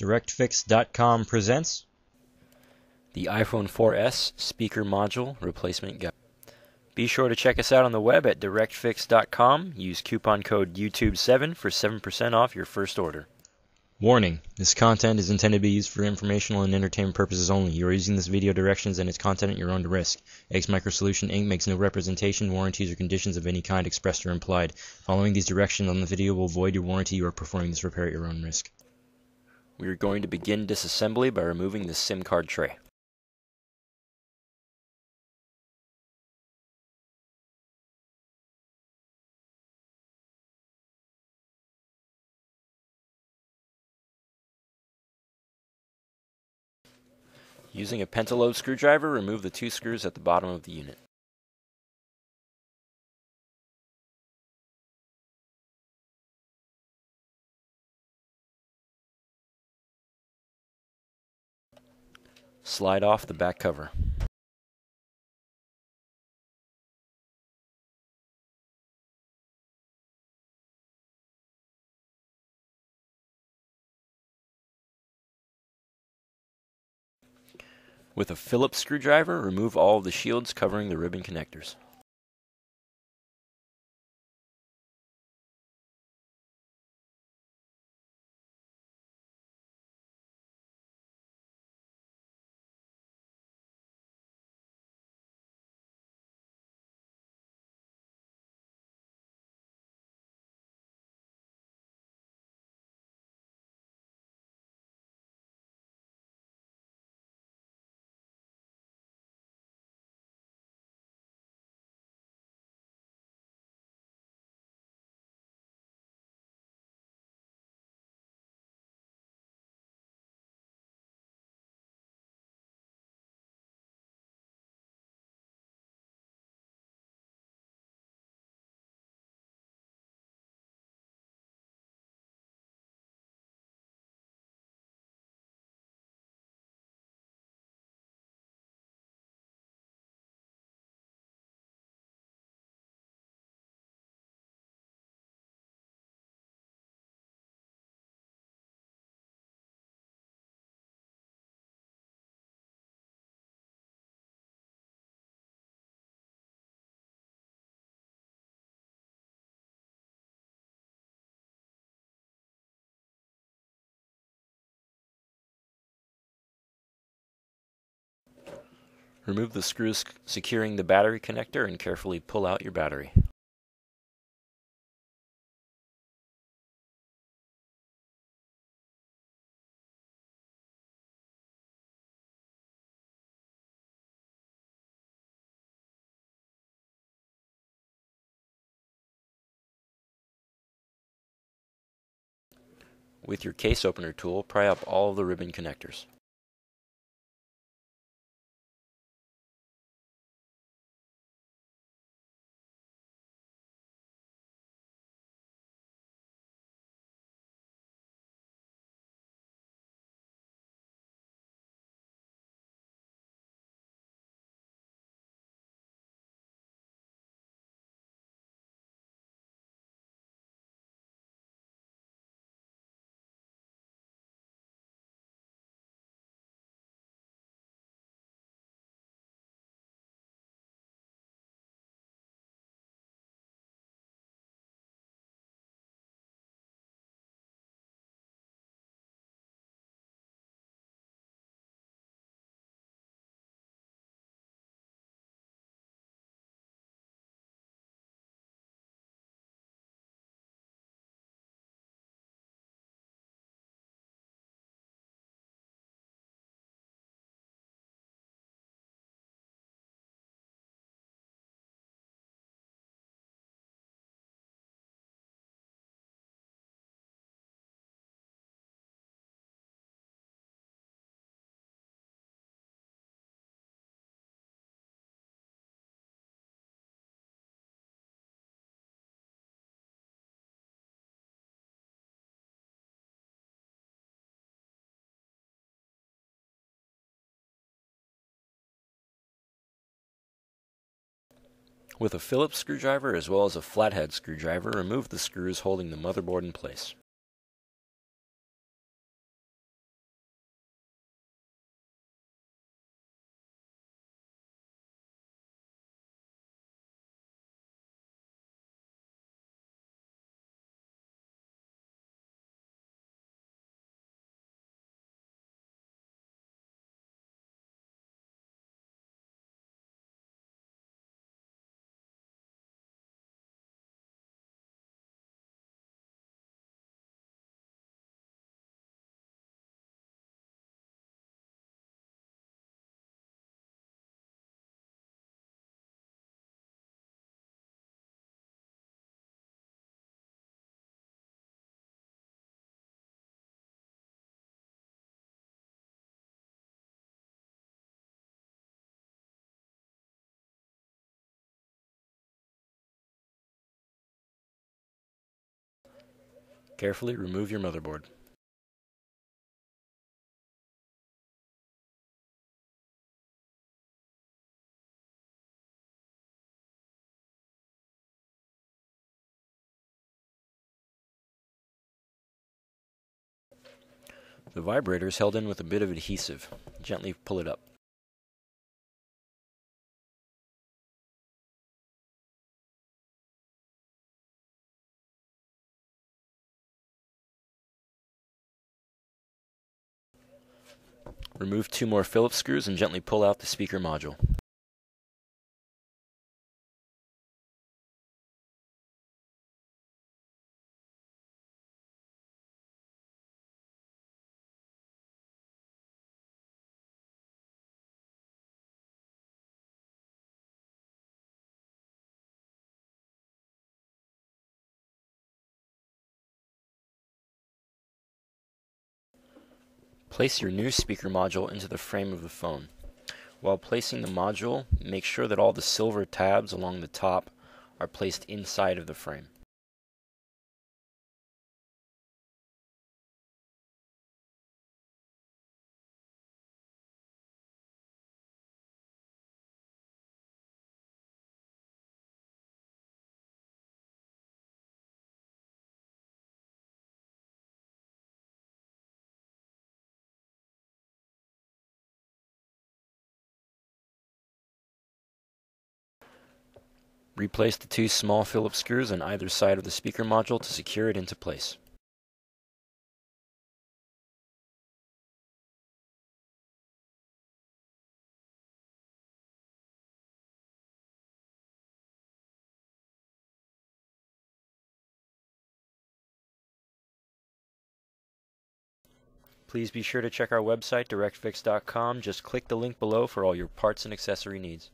DirectFix.com presents the iPhone 4S Speaker Module Replacement Guide. Be sure to check us out on the web at DirectFix.com. Use coupon code YouTube7 for 7% off your first order. Warning: this content is intended to be used for informational and entertainment purposes only. You are using this video directions and its content at your own risk. X Microsolution Inc. makes no representation, warranties, or conditions of any kind expressed or implied. Following these directions on the video will void your warranty. You are performing this repair at your own risk. We are going to begin disassembly by removing the SIM card tray. Using a pentalobe screwdriver, remove the two screws at the bottom of the unit. Slide off the back cover. With a Phillips screwdriver, remove all of the shields covering the ribbon connectors. Remove the screws securing the battery connector and carefully pull out your battery. With your case opener tool, pry up all of the ribbon connectors. With a Phillips screwdriver as well as a flathead screwdriver, remove the screws holding the motherboard in place. Carefully remove your motherboard. The vibrator is held in with a bit of adhesive. Gently pull it up. Remove 2 more Phillips screws and gently pull out the speaker module. Place your new speaker module into the frame of the phone. While placing the module, make sure that all the silver tabs along the top are placed inside of the frame. Replace the 2 small Phillips screws on either side of the speaker module to secure it into place. Please be sure to check our website, DirectFix.com. Just click the link below for all your parts and accessory needs.